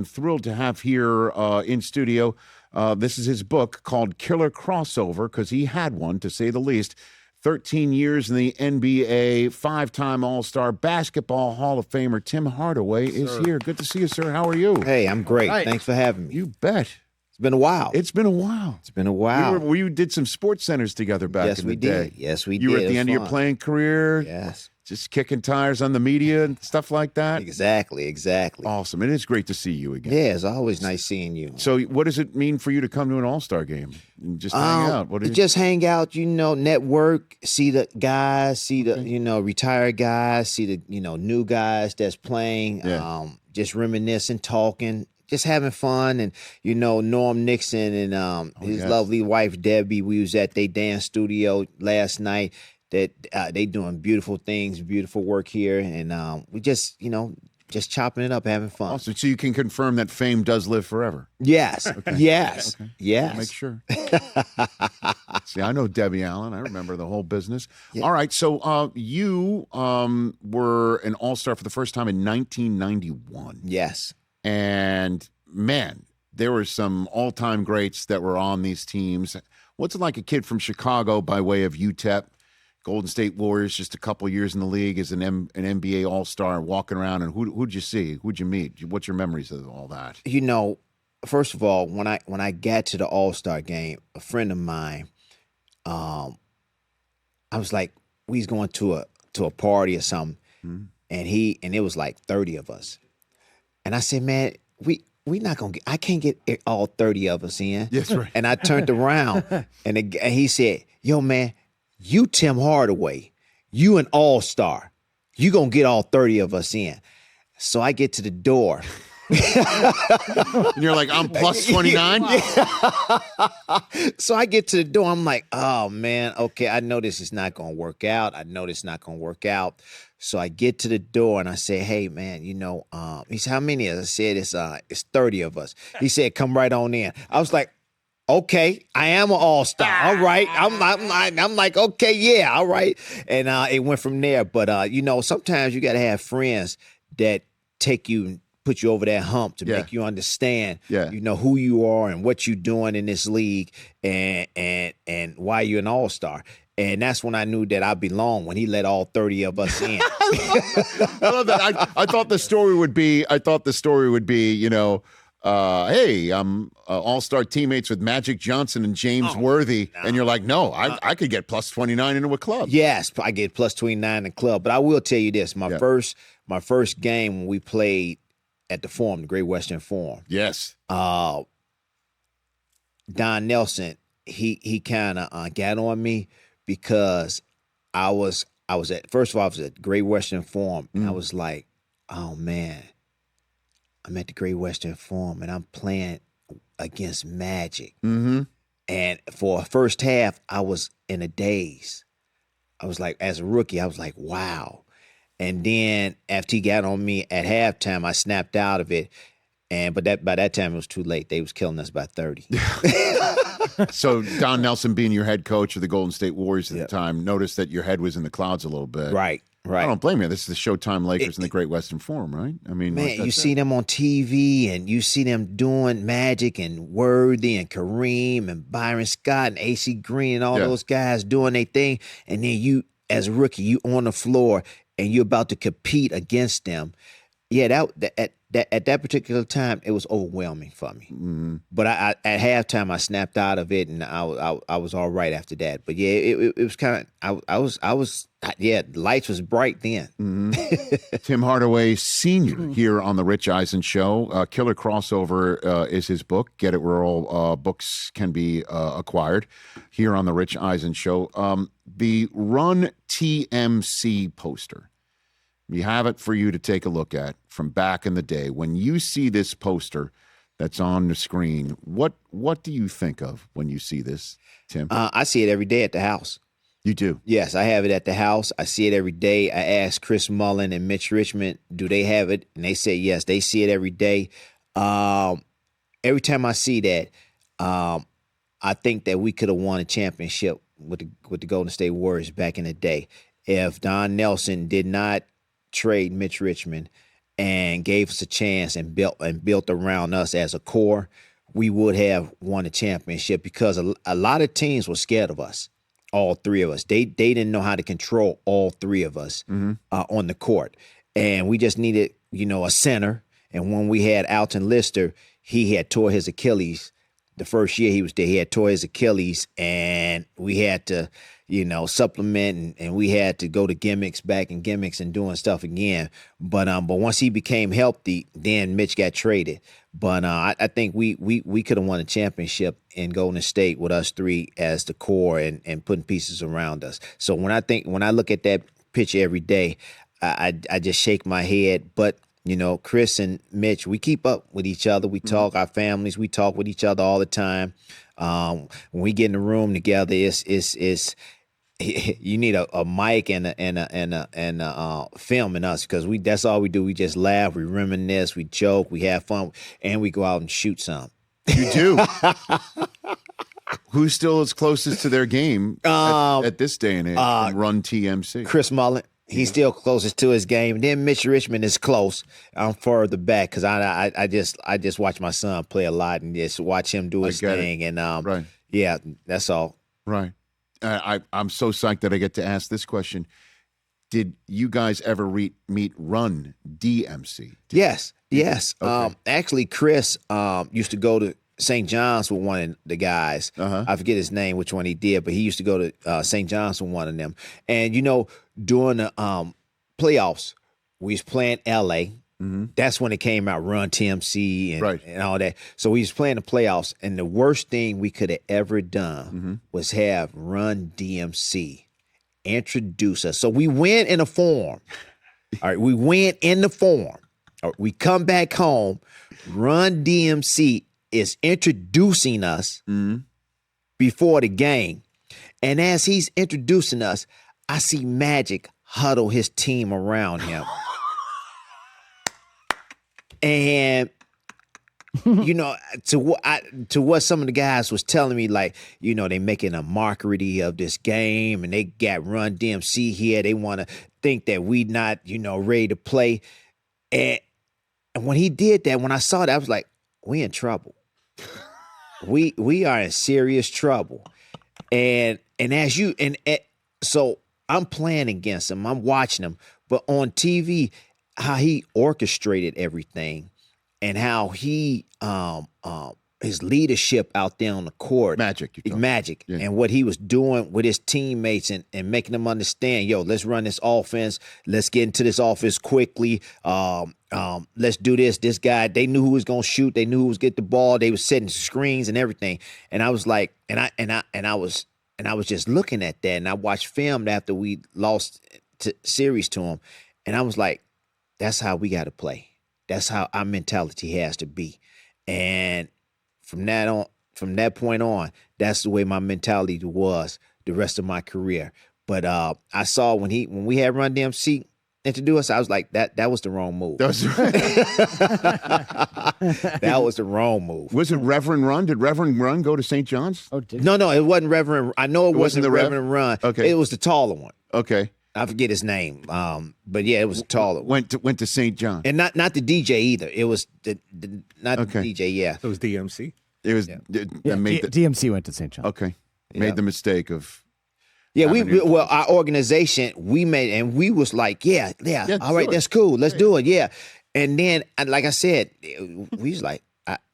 I'm thrilled to have here in studio. This is his book called Killer Crossover, because he had one, to say the least. 13 years in the NBA, five-time All-Star, Basketball Hall of Famer Tim Hardaway is here. Good to see you, sir. How are you? Hey, I'm great. Right. Thanks for having me. You bet. It's been a while. It's been a while. It's been a while. We did some sports centers together back in the day. Yes, we did. You were at the end of your playing career. Yes. Just kicking tires on the media and stuff like that. Exactly. Awesome. It is great to see you again. Yeah, it's always nice seeing you. So what does it mean for you to come to an All-Star game and just hang out? Just hang out, network, see the guys, see the, retired guys, see the, new guys that's playing, just reminiscing, talking, just having fun. And, Norm Nixon and his lovely wife, Debbie, we was at their dance studio last night. That they doing beautiful things, beautiful work here, and we just chopping it up, having fun. Awesome. So you can confirm that fame does live forever. Yes. Okay. Yes. Okay. Yes. I'll make sure. See, I know Debbie Allen. I remember the whole business. Yeah. All right. So you were an All-Star for the first time in 1991. Yes. And man, there were some all-time greats that were on these teams. What's it like, a kid from Chicago by way of UTEP? Golden State Warriors, just a couple years in the league as an NBA All-Star, walking around, and who'd you see? Who'd you meet? What's your memories of all that? First of all, when I got to the All-Star game, a friend of mine, I was like, we was going to a party or something, and it was like 30 of us, and I said, man, we not gonna I can't get all 30 of us in. Yes, right. And I turned around, and he said, yo, man, you Tim Hardaway, you an all-star. You gonna get all 30 of us in. So I get to the door. And you're like, I'm plus 29? So I get to the door. I'm like, oh, man, okay, I know this is not gonna work out. So I get to the door and I say, hey, man, he said, how many of us? I said, it's 30 of us. He said, come right on in. I was like, okay, I am an all-star. All right. I'm like, okay, yeah, all right. And it went from there. But, sometimes you got to have friends that take you and put you over that hump to make you understand, who you are and what you're doing in this league and why you're an all-star. And that's when I knew that I belonged, when he let all 30 of us in. I love that. I thought the story would be, hey, I'm all-star teammates with Magic Johnson and James Worthy. No. And you're like, no, I could get plus 29 into a club. Yes, I get plus 29 in the club. But I will tell you this, my first game when we played at the Forum, the Great Western Forum. Yes. Don Nelson, he kind of got on me because I was at Great Western Forum, and I was like, oh, man. I'm at the Great Western Forum, and I'm playing against Magic. Mm-hmm. And for a first half, I was in a daze. I was like, as a rookie, I was like, wow. And then after he got on me at halftime, I snapped out of it. But by that time, it was too late. They was killing us by 30. So Don Nelson, being your head coach of the Golden State Warriors at the time, noticed that your head was in the clouds a little bit. Right. I don't blame you. This is the Showtime Lakers in the Great Western Forum, right? I mean, man, you see them on TV, and you see them doing Magic and Worthy and Kareem and Byron Scott and AC Green and all those guys doing their thing, and then you, as a rookie, you on the floor and you're about to compete against them. Yeah, at that particular time, it was overwhelming for me. Mm-hmm. But at halftime, I snapped out of it, and I was all right after that. But yeah, it was kind of the lights was bright then. Mm-hmm. Tim Hardaway Sr. here on the Rich Eisen Show. Killer Crossover is his book. Get it where all books can be acquired. Here on the Rich Eisen Show, the Run TMC poster. We have it for you to take a look at from back in the day. When you see this poster that's on the screen, what do you think of when you see this, Tim? I see it every day at the house. You do? Yes, I have it at the house. I see it every day. I asked Chris Mullin and Mitch Richmond, do they have it? And they said yes, they see it every day. Every time I see that, I think that we could have won a championship with the Golden State Warriors back in the day if Don Nelson did not trade Mitch Richmond and gave us a chance and built around us as a core, we would have won a championship, because a lot of teams were scared of us, all three of us. They didn't know how to control all three of us on the court. And we just needed, a center. And when we had Alton Lister, he had tore his Achilles. The first year he was there, he had tore his Achilles, and we had to, supplement, and we had to go to gimmicks and doing stuff again. But once he became healthy, then Mitch got traded. But I think we could have won a championship in Golden State with us three as the core and putting pieces around us. So when I look at that picture every day, I just shake my head. But Chris and Mitch, we keep up with each other. We talk, our families, we talk with each other all the time. When we get in the room together, it's you need a mic and a filming us, because that's all we do. We just laugh, we reminisce, we joke, we have fun, and we go out and shoot some. You do. Who still is closest to their game at this day and age? Run TMC. Chris Mullen. He's still closest to his game. Then Mitch Richmond is close. I'm further back because I just watch my son play a lot and just watch him do his thing. And right. Yeah, that's all. Right. I'm so psyched that I get to ask this question. Did you guys ever meet Run DMC? Yes. Okay. Actually, Chris used to go to St. John's with one of the guys. I forget his name, which one he did, but he used to go to St. John's with one of them. And, during the playoffs, we was playing L.A. That's when it came out, Run TMC and all that. So we was playing the playoffs, and the worst thing we could have ever done was have Run DMC introduce us. So we win in a form. All right, we win in the form. All right, we come back home. Run DMC is introducing us before the game. And as he's introducing us, I see Magic huddle his team around him. And, to what some of the guys was telling me, like, they making a mockery of this game, and they got Run DMC here. They want to think that we not, ready to play. And when he did that, when I saw that, I was like, we in trouble. We are in serious trouble. And so I'm playing against him. I'm watching him. But on TV, how he orchestrated everything and how he his leadership out there on the court. Magic. Yeah. And what he was doing with his teammates and making them understand, let's run this offense. Let's get into this offense quickly. Let's do this. This guy, they knew who was gonna shoot. They knew who was get the ball. They was setting screens and everything. And I was like, and I was just looking at that. And I watched film after we lost series to him. And I was like, that's how we got to play. That's how our mentality has to be. And from that point on, that's the way my mentality was the rest of my career. But I saw when we had Run DMC introduce us, I was like, that was the wrong move. That was right. That was the wrong move. Was it Reverend Run? Did Reverend Run go to St. John's? Oh, No, it wasn't Reverend. I know it wasn't the Reverend Run. Okay, it was the taller one. Okay. I forget his name, but yeah, it was taller. Went to St. John, and not the DJ either. It was the DJ. Yeah, it was DMC. It was DMC went to St. John. Okay, made the mistake of. Yeah, our organization we made, and we was like, yeah, all right, that's cool, let's do it, yeah. And then, like I said, we was like,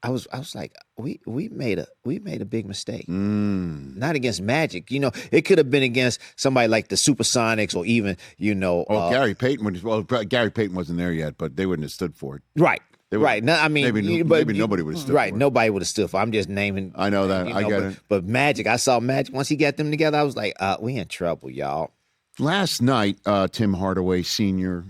I was like, we made a big mistake. Not against Magic, it could have been against somebody like the Supersonics or even, Gary Payton. Gary Payton wasn't there yet, but they wouldn't have stood for it. Right. Right. No, I mean, maybe nobody would have stood right, for it. nobody would have stood for it. I'm just naming. I know that. I get it. But Magic, I saw Magic. Once he got them together, I was like, we in trouble, y'all. Last night, Tim Hardaway Sr.,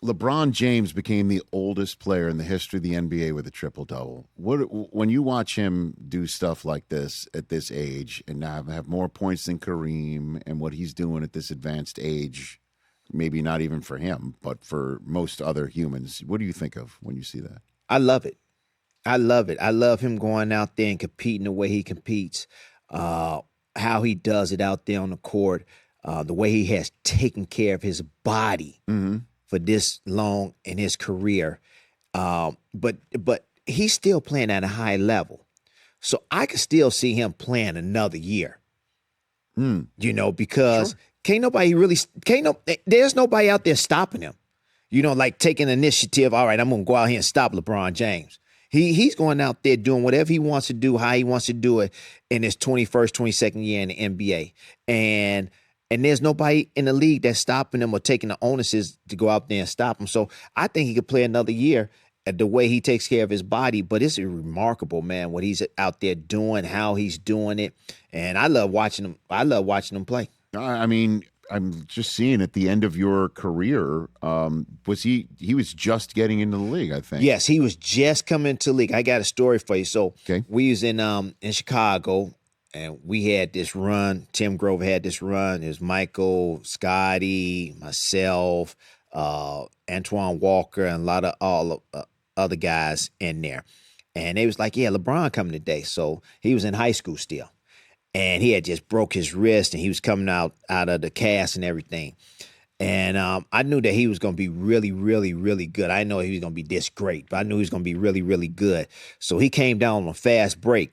LeBron James became the oldest player in the history of the NBA with a triple-double. When you watch him do stuff like this at this age and now have more points than Kareem and what he's doing at this advanced age, maybe not even for him, but for most other humans, what do you think of when you see that? I love it. I love him going out there and competing the way he competes, how he does it out there on the court, the way he has taken care of his body for this long in his career. But he's still playing at a high level. So I can still see him playing another year. Because there's nobody out there stopping him. Like taking initiative. All right, I'm going to go out here and stop LeBron James. He's going out there doing whatever he wants to do, how he wants to do it in his 21st, 22nd year in the NBA. And there's nobody in the league that's stopping him or taking the onuses to go out there and stop him. So I think he could play another year at the way he takes care of his body. But it's remarkable, man, what he's out there doing, how he's doing it. And I love watching him. I love watching him play. I mean, I'm just seeing at the end of your career, he was just getting into the league, I think. Yes, he was just coming into the league. I got a story for you. So we was in Chicago, and we had this run. Tim Grover had this run. It was Michael, Scotty, myself, Antoine Walker, and a lot of other guys in there. And they was like, yeah, LeBron coming today. So he was in high school still. And he had just broke his wrist, and he was coming out of the cast and everything. And I knew that he was going to be really, really, really good. I didn't know he was going to be this great, but I knew he was going to be really, really good. So he came down on a fast break,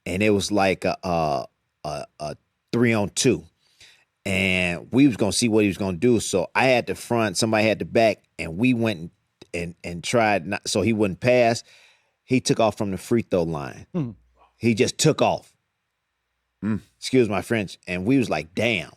and it was like a 3-on-2. And we was going to see what he was going to do. So I had the front, somebody had the back, and we went and tried so he wouldn't pass. He took off from the free throw line. He just took off. Excuse my French. And we was like, damn.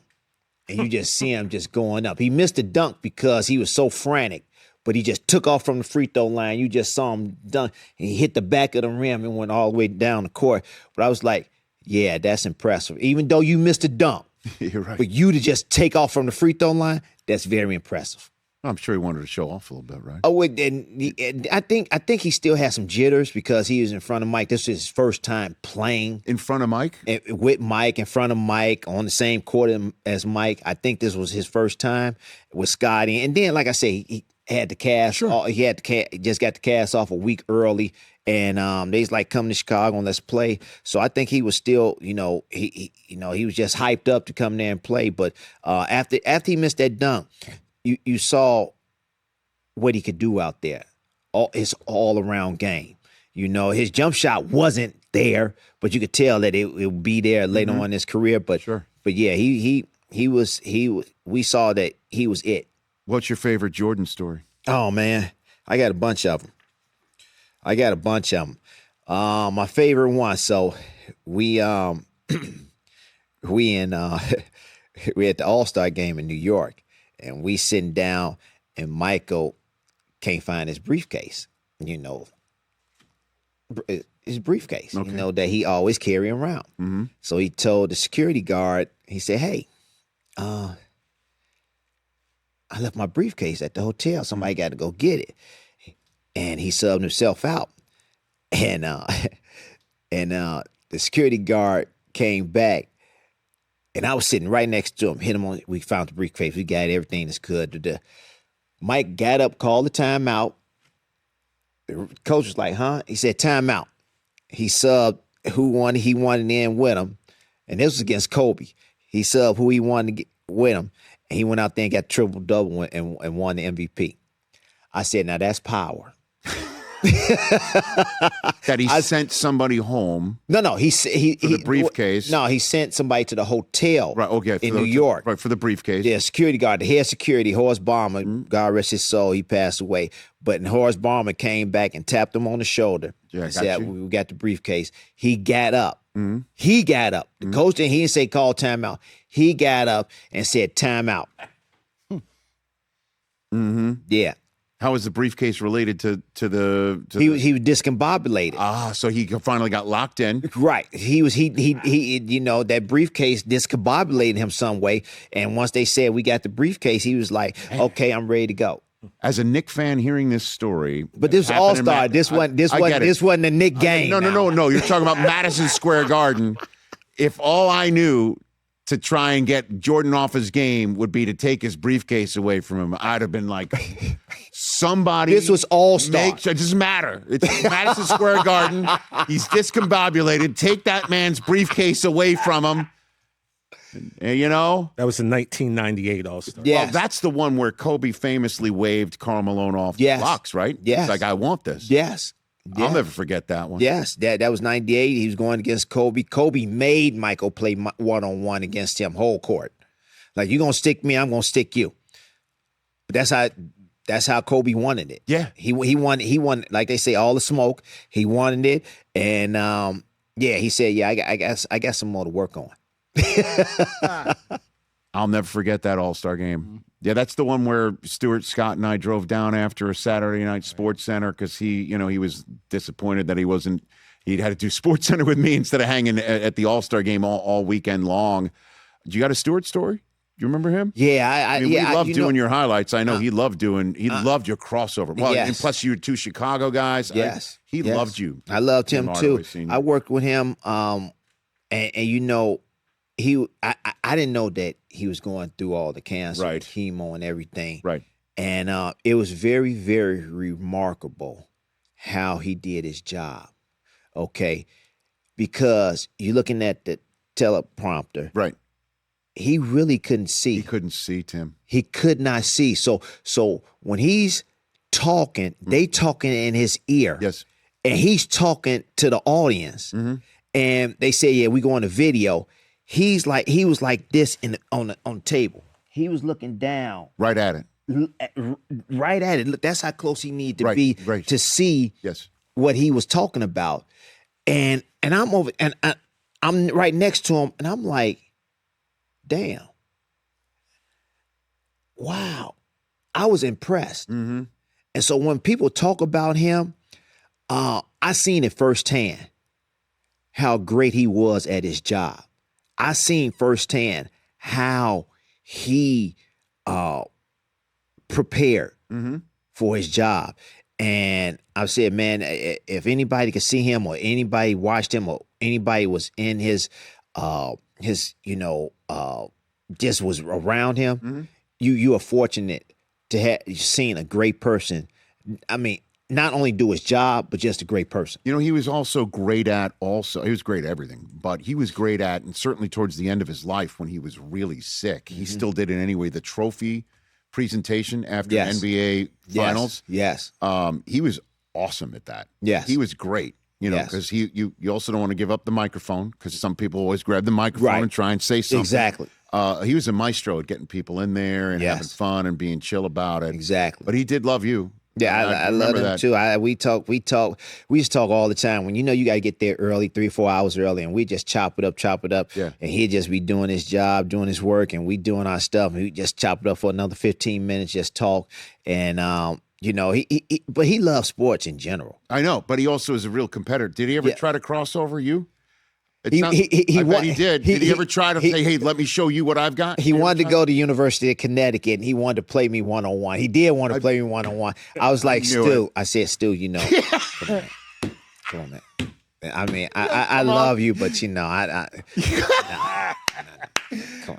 And you just see him just going up. He missed a dunk because he was so frantic, but he just took off from the free throw line. You just saw him dunk, and he hit the back of the rim and went all the way down the court. But I was like, yeah, that's impressive. Even though you missed a dunk, you're right. But you to just take off from the free throw line, that's very impressive. I'm sure he wanted to show off a little bit, right? Oh, and I think he still has some jitters because he was in front of Mike. This is his first time playing in front of Mike, with Mike, in front of Mike, on the same court as Mike. I think this was his first time with Scotty. And then, like I say, he had the cast. Sure. He just got the cast off a week early, and they's like, "Come to Chicago and let's play." So I think he was still, he was just hyped up to come there and play. But after he missed that dunk, you saw what he could do out there. His all-around game. His jump shot wasn't there, but you could tell that it would be there later on in his career. But sure. But yeah, he was. We saw that he was it. What's your favorite Jordan story? Oh man, I got a bunch of them. My favorite one. So we we at the All-Star game in New York. And we sitting down, and Michael can't find his briefcase. His briefcase, that he always carry around. Mm-hmm. So he told the security guard, he said, "Hey, I left my briefcase at the hotel. Somebody got to go get it." And he subbed himself out. And the security guard came back. And I was sitting right next to him, hit him on, we found the briefcase, we got everything that's good. Mike got up, called the timeout. The coach was like, huh? He said, timeout. He subbed who he wanted in with him. And this was against Kobe. He subbed who he wanted to get with him. And he went out there and got triple-double and won the MVP. I said, now that's power. That he sent somebody home. No. He the briefcase. No, he sent somebody to the hotel. Right. Okay. In New York. Right, for the briefcase. Yeah, security guard, the head security, Horace Balmer. God rest his soul. He passed away. But Horace Balmer came back and tapped him on the shoulder. Yeah, and said, we got the briefcase. He got up. Mm-hmm. He got up. The coach he didn't say call timeout. He got up and said timeout. Mm-hmm. Yeah. How was the briefcase related to he was discombobulated. So he finally got locked in. Right. He that briefcase discombobulated him some way. And once they said we got the briefcase, he was like, okay, I'm ready to go. As a Knick fan hearing this story, but this was All-Star. This wasn't a Knick game. No. You're talking about Madison Square Garden. If all I knew to try and get Jordan off his game would be to take his briefcase away from him, I'd have been like, somebody. This was All-Star. It doesn't matter. It's Madison Square Garden. He's discombobulated. Take that man's briefcase away from him. And, you know, That was the 1998 All-Star. Yes. well, that's the one where Kobe famously waved Karl Malone off Yes. the box, right? Yes. He's like, I want this. Yes. I'll never forget that one. Yes, that was 98. He was going against Kobe. Kobe made Michael play one-on-one against him, whole court. Like, you're going to stick me, I'm going to stick you. But that's how Kobe wanted it. Yeah. He won, like they say, all the smoke. He wanted it. And, he said, I got some more to work on. I'll never forget that All-Star game. Yeah, that's the one where Stuart, Scott, and I drove down after a Saturday night Sports Center because he was disappointed that he'd had to do Sports Center with me instead of hanging at the All-Star game all weekend long. You got a Stuart story? Do you remember him? Yeah, we loved doing your highlights. I know he loved your crossover. Well, yes. and plus you were two Chicago guys. Yes. He loved you. I loved him Hardaway too. Senior. I worked with him, and you know, I didn't know that he was going through all the cancer, Right. chemo, and everything. Right. And it was very, very remarkable how he did his job. Okay, because you're looking at the teleprompter. Right. He really couldn't see. He couldn't see, Tim. He could not see. So when he's talking, they talking in his ear. Yes. And he's talking to the audience. Mm-hmm. And they say, yeah, we go on the video. He was like this on the table. He was looking down. Right at it. Right at it. Look, that's how close he needed to be right. to see Yes. what he was talking about. And I'm over and I'm right next to him, and I'm like, damn. Wow. I was impressed. Mm-hmm. And so when people talk about him, I seen it firsthand how great he was at his job. I seen firsthand how he prepared for his job. And I said, man, if anybody could see him or anybody watched him or anybody was in his just was around him, you are fortunate to have seen a great person. I mean, not only do his job, but just a great person. You know, he was also great at he was great at everything, but he was great at, and certainly towards the end of his life when he was really sick, he still did it anyway, the trophy presentation after NBA finals. Yes. He was awesome at that. Yes. He was great. You know, because you also don't want to give up the microphone because some people always grab the microphone Right. and try and say something. Exactly. He was a maestro at getting people in there and having fun and being chill about it. Exactly. But he did love you. Yeah, I love him that. too. We just talk all the time. When you got to get there early, 3-4 hours early, and we just chop it up. Yeah. And he'd just be doing his job, doing his work, and we doing our stuff. And we just chop it up for another 15 minutes, just talk. And but he loves sports in general. I know, but he also is a real competitor. Did he ever try to cross over you? I He bet he did. Did he ever try to say, hey, let me show you what I've got? He wanted to go to University of Connecticut, and he wanted to play me one-on-one. He did want to play me one-on-one. I was like, Stu. I said, Stu, come on, man. I mean, I love you, but come on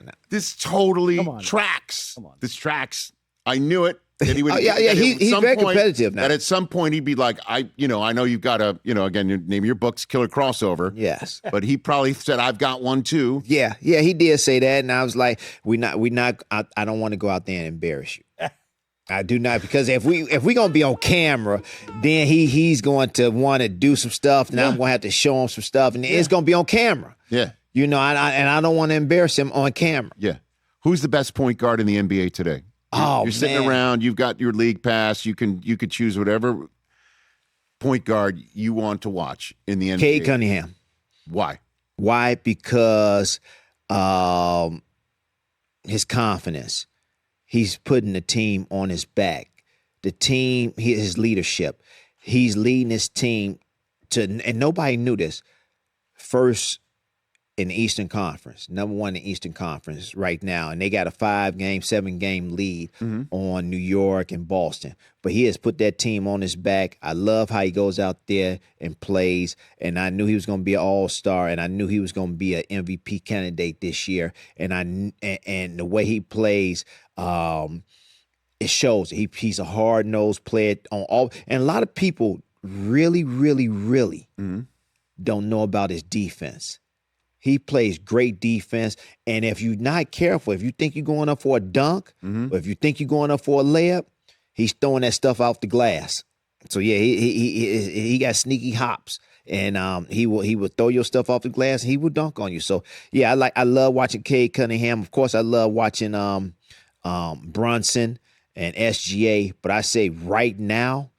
now. This totally tracks. Come on. This tracks. I knew it. That he would, He's very competitive now. That at some point he'd be like, I know you've got a, again, you name your book's Killer Crossover. Yes. But he probably said, I've got one too. Yeah, he did say that, and I was like, we not. I don't want to go out there and embarrass you. I do not, because if we gonna be on camera, then he's going to want to do some stuff, and I'm gonna have to show him some stuff, and it's gonna be on camera. Yeah. I don't want to embarrass him on camera. Yeah. Who's the best point guard in the NBA today? You're sitting around. You've got your league pass. You could choose whatever point guard you want to watch in the NBA. Cade Cunningham. Why? Why? Because his confidence. He's putting the team on his back. The team, his leadership. He's leading his team to, and nobody knew this, first in the Eastern Conference, number one in the Eastern Conference right now. And they got a 5-game, 7-game lead on New York and Boston. But he has put that team on his back. I love how he goes out there and plays. And I knew he was going to be an all-star, and I knew he was going to be an MVP candidate this year. And the way he plays, it shows. He's a hard-nosed player on all. And a lot of people really, really, really don't know about his defense. He plays great defense. And if you're not careful, if you think you're going up for a dunk, or if you think you're going up for a layup, he's throwing that stuff off the glass. So yeah, he got sneaky hops, and he will throw your stuff off the glass, and he will dunk on you. So yeah, I love watching Cade Cunningham. Of course, I love watching Brunson and SGA. But I say right now,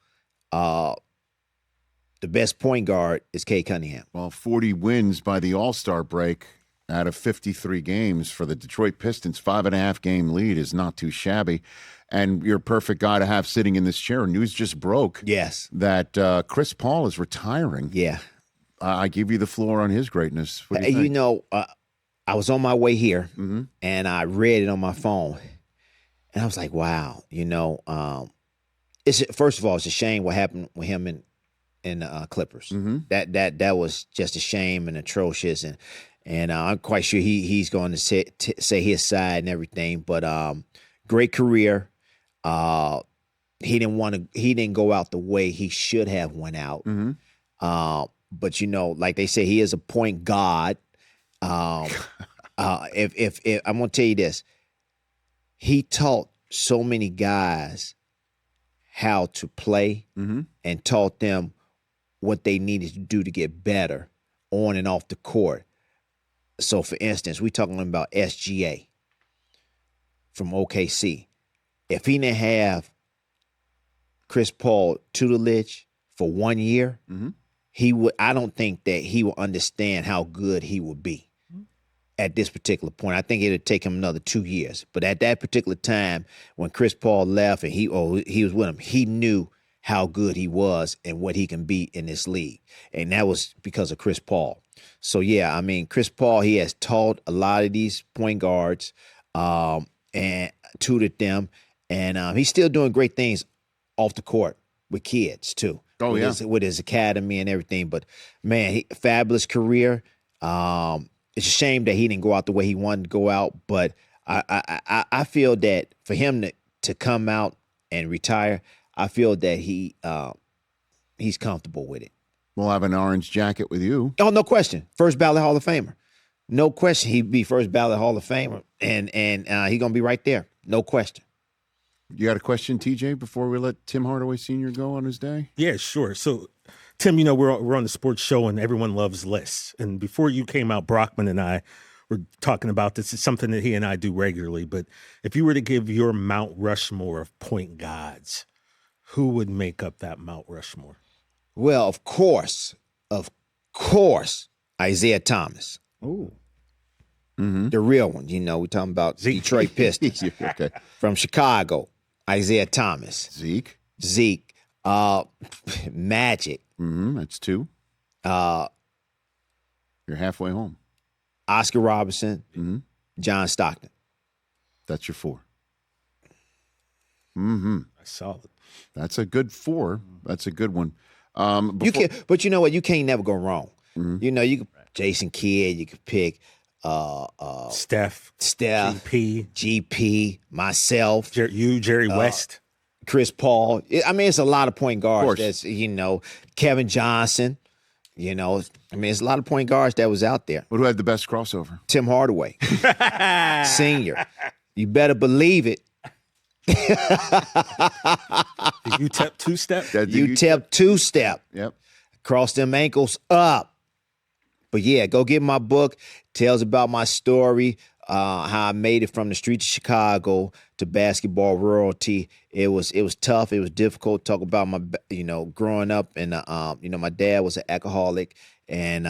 the best point guard is Cade Cunningham. Well, 40 wins by the All-Star break out of 53 games for the Detroit Pistons. 5.5 game lead is not too shabby. And you're a perfect guy to have sitting in this chair. News just broke. Yes. That Chris Paul is retiring. Yeah. I give you the floor on his greatness. What do you think? You know, I was on my way here, and I read it on my phone. And I was like, wow, you know, first of all, it's a shame what happened with him in the Clippers. That was just a shame and atrocious, and I'm quite sure he's going to say his side and everything. But great career. He didn't go out the way he should have went out. But you know, like they say, he is a point god. If I'm gonna tell you this, he taught so many guys how to play and taught them what they needed to do to get better on and off the court. So, for instance, we're talking about SGA from OKC. If he didn't have Chris Paul tutelage for 1 year, I don't think that he will understand how good he will be at this particular point. I think it'll take him another 2 years. But at that particular time, when Chris Paul left and he was with him, he knew how good he was and what he can be in this league. And that was because of Chris Paul. So, yeah, I mean, Chris Paul, he has taught a lot of these point guards and tutored them. And he's still doing great things off the court with kids, too. Oh, yeah. With his academy and everything. But, man, fabulous career. It's a shame that he didn't go out the way he wanted to go out. But I feel that for him to come out and retire, I feel that he's comfortable with it. We'll have an orange jacket with you. Oh, no question. First ballot Hall of Famer. No question. He'd be first ballot Hall of Famer. And he's going to be right there. No question. You got a question, TJ, before we let Tim Hardaway Sr. go on his day? Yeah, sure. So, Tim, you know, we're on the sports show and everyone loves lists. And before you came out, Brockman and I were talking about this. It's something that he and I do regularly. But if you were to give your Mount Rushmore of point guards, who would make up that Mount Rushmore? Well, of course, Isaiah Thomas. Oh. The real one. You know, we're talking about Detroit Pistons. Okay. From Chicago, Isaiah Thomas. Zeke. Magic. That's two. You're halfway home. Oscar Robertson. John Stockton. That's your four. That's solid. That's a good four. That's a good one. But you know what? You can't never go wrong. You know, you could Jason Kidd. You could pick Steph, GP, myself, Jerry West, Chris Paul. I mean, it's a lot of point guards. That's, you know, Kevin Johnson. You know, I mean, it's a lot of point guards that was out there. But who had the best crossover? Tim Hardaway, Senior. You better believe it. UTEP two-step? UTEP two-step. Yep. Cross them ankles up. But yeah, go get my book. Tells about my story, how I made it from the streets of Chicago to basketball royalty. It was tough. It was difficult to talk about my, you know, growing up. And, you know, my dad was an alcoholic and,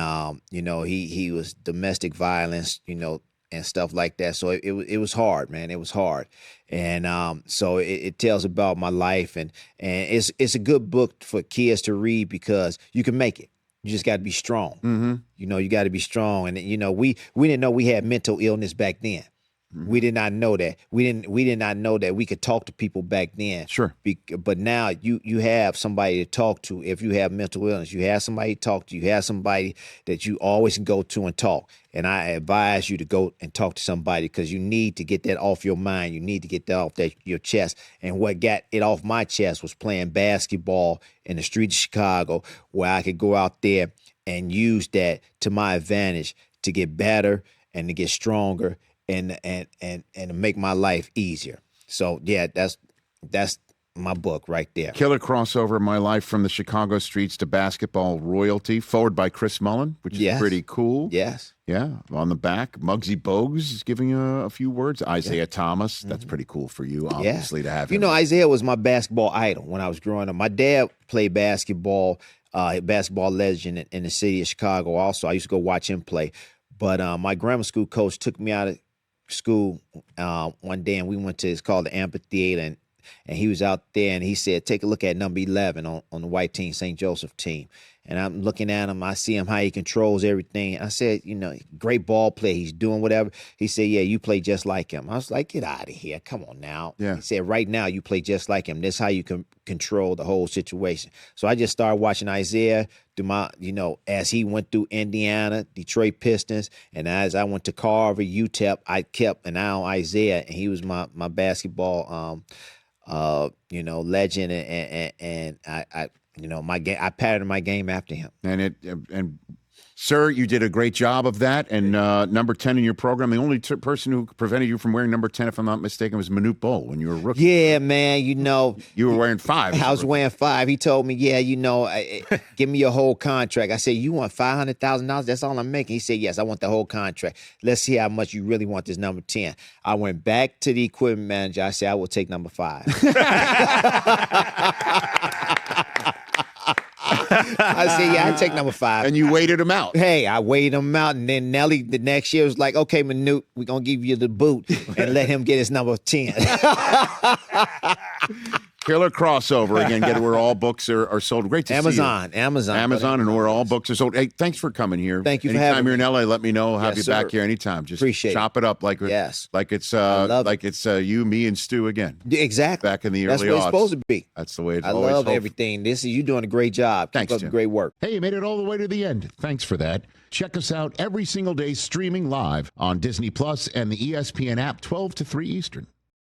you know, he was domestic violence, you know, and stuff like that. So it was hard, man. It was hard. And so it tells about my life. And it's a good book for kids to read because you can make it. You just got to be strong. You know, you got to be strong. And, you know, we didn't know we had mental illness back then. We did not know that. We did not know that we could talk to people back then. Sure. But now you have somebody to talk to if you have mental illness. You have somebody to talk to. You have somebody that you always can go to and talk. And I advise you to go and talk to somebody because you need to get that off your mind. You need to get that off your chest. And what got it off my chest was playing basketball in the streets of Chicago where I could go out there and use that to my advantage to get better and to get stronger and to make my life easier. So yeah, that's my book right there. Killer crossover, My Life from the Chicago Streets to Basketball Royalty, forward by Chris Mullen, which is pretty cool. Yes. Yeah. On the back, Muggsy Bogues is giving you a few words. Isaiah Thomas, that's pretty cool for you, obviously, to have him. You know, Isaiah was my basketball idol when I was growing up. My dad played basketball, basketball legend in the city of Chicago also. I used to go watch him play. But my grammar school coach took me out of school one day, and we went to, it's called the amphitheater, and he was out there, and he said, take a look at number 11 on the white team, St. Joseph team. And I'm looking at him. I see him, how he controls everything. I said, you know, great ball player. He's doing whatever. He said, yeah, you play just like him. I was like, get out of here. Come on now. Yeah. He said, right now, you play just like him. This is how you can control the whole situation. So I just started watching Isaiah do my, you know, as he went through Indiana, Detroit Pistons, and as I went to Carver, UTEP, I kept an eye on Isaiah, and he was my basketball you know, legend, and I you know, my game, I patterned my game after him. And sir, you did a great job of that. And number 10 in your program, the only person who prevented you from wearing number 10, if I'm not mistaken, was Manute Bol when you were a rookie. Yeah, man, you know. You were wearing 5. I was wearing 5. He told me, yeah, you know, give me your whole contract. I said, you want $500,000? That's all I'm making. He said, yes, I want the whole contract. Let's see how much you really want this number 10. I went back to the equipment manager. I said, I will take number 5. I said, yeah, I take number 5. And you waited him out. Hey, I waited him out, and then Nelly the next year was like, okay, Manute, we're going to give you the boot and let him get his number 10. Killer crossover. Again, get it where all books are sold. Great to see you. Amazon, and where all books are sold. Hey, thanks for coming here. Thank you for having me. Anytime you're in LA, let me know. Have Yes, you sir. back here anytime. Just Appreciate chop it up like Yes. it's love it's you, me, and Stu again. Exactly. Back in the That's early what it's aughts. supposed to be. That's the way it's I always love hoped. everything. You doing a great job. Thanks, Keep up Tim. the great work. Hey, you made it all the way to the end. Thanks for that. Check us out every single day streaming live on Disney Plus and the ESPN app 12 to 3 Eastern.